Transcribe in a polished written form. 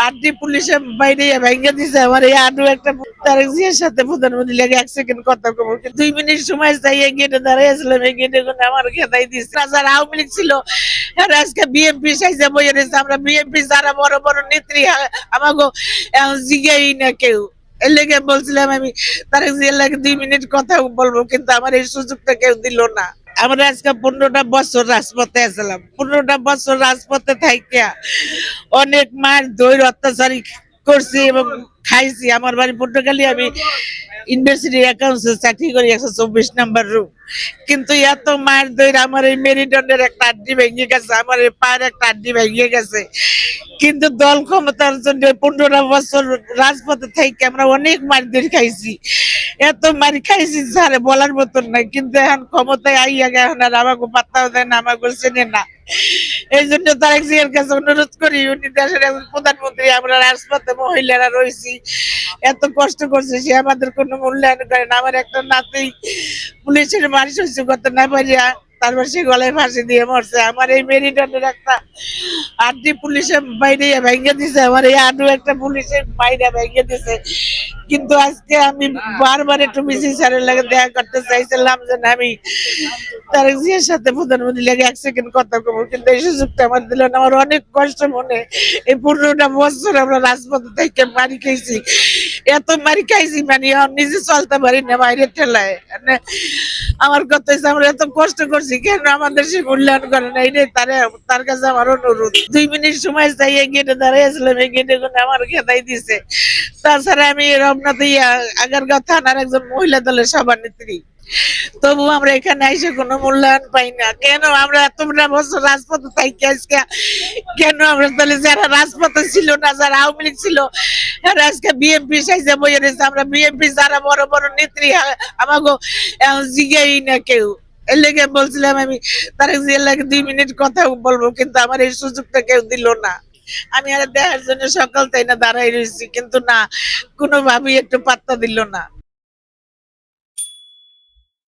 RT পুলিশের বাইরে ভেঙে দিছে আমার এই আডু একটা তারেক জিয়ার সাথে প্রধানমন্ত্রী লাগে 1 সেকেন্ড কথা কব 2 মিনিট সময় চাই গেটে দাঁড়াইছিলাম এই গেটে কোনো আমার খেদাই দিচ্ছে যারা আওয়ামী লীগ ছিল আর আজকে বিএনপি সাইজে বইয়ে রয়েছে আমরা বিএনপি যারা বড় বড় নেত্রী আমাকে জিগাই না কেউ এর লেগে বলছিলাম আমি তারেক জিয়ার লাগে 2 মিনিট কথা বলবো কিন্তু আমার এই সুযোগটা কেউ দিল না। আমরা আজকে 15টা বছর রাজপথে আসলাম 15টা বছর রাজপথে থাইকা অনেক মার দৈর অত্যাচারী করছি এবং খাইছি। আমার বাড়ি পর্তুগালি, আমি ইউনিভার্সিটি অ্যাকাউন্টসে চাকরি করি 124 নম্বর রুম। কিন্তু এত মায়ের দৈর আমার এই মেরুদণ্ডের একটা আড্ডি ভেঙে গেছে, আমার এই পায়ের একটা আড্ডি ভেঙে গেছে। কিন্তু দল ক্ষমতার জন্য 15টা বছর রাজপথে থেকে আমরা অনেক মারধর খাইছি, এত মার খাইছি স্যারে বলার মতন নাই। কিন্তু এখন ক্ষমতায় আইয়া গে এখন আর আমাকে পাত্তাও দেয় না, আমাকে চেনে না। এই জন্য তারেক জিয়ার কাছে অনুরোধ করি, উনি দেশের একজন প্রধানমন্ত্রী, আমরা রাজপথে মহিলারা রয়েছি, এত কষ্ট করছে, সে আমাদের কোনো মূল্যায়ন করে না। আমার একটা নাতি পুলিশের মার সহ্য করতে না পারিয়া তারপর সে গলায় ফাঁসি দিয়ে মরছে। আমার এই মেরিডনের একটা আড্ডি পুলিশের বাইরে ভেঙে দিছে, আমার এই আডু একটা পুলিশের বাইরে ভেঙে দিছে। কিন্তু আজকে আমি বারবার একটু মিছিল স্যারের লাগে দেখা করতে চাইছিলাম যে আমি তারেক জিয়ার সাথে প্রধানমন্ত্রী লাগে 1 সেকেন্ড কথা কব, কিন্তু এই সুযোগটা আমার দিল না। আমার অনেক কষ্ট মনে, এই 15টা বছর আমরা রাজপথে থেকে মারি খাইছি, এত মারি খাইছি মানে নিজে চলতে পারি না বাইরের ঠেলায়। মানে আমার কথা হচ্ছে আমরা এত কষ্ট করছি, কেন আমাদের সে মূল্যায়ন করে না, এটাই তার কাছে আমার অনুরোধ। 2 মিনিট সময় চাই এই গেটে দাঁড়াইছিলাম, এই গেটে কোনো আমার খেদাই দিছে। তাছাড়া আমি রমনাতে আগারগাঁও থানার একজন মহিলা দলের সভানেত্রী, তবু আমরা এখানে এসে কোনো মূল্যায়ন পাই না। কেন আমরা এতটা বছর রাজপথে থাকি আজকে কেন আমরা তাহলে যারা রাজপথে ছিল না, যারা আওয়ামী লীগ ছিল আর আজকে বিএনপি সাইজে বইয়ে রয়েছে, আমরা বিএনপি যারা বড় বড় নেত্রী আমাকে জিগাই না কেউ। এর লেগে বলছিলাম আমি তারেক জিয়ার লাগে 2 মিনিট কথা বলবো, কিন্তু আমার এই সুযোগটা কেউ দিল না। আমি আর দেখার জন্য সকাল তাই না দাঁড়াই রয়েছি, কিন্তু না, কোনোভাবেই একটু পাত্তা দিল না।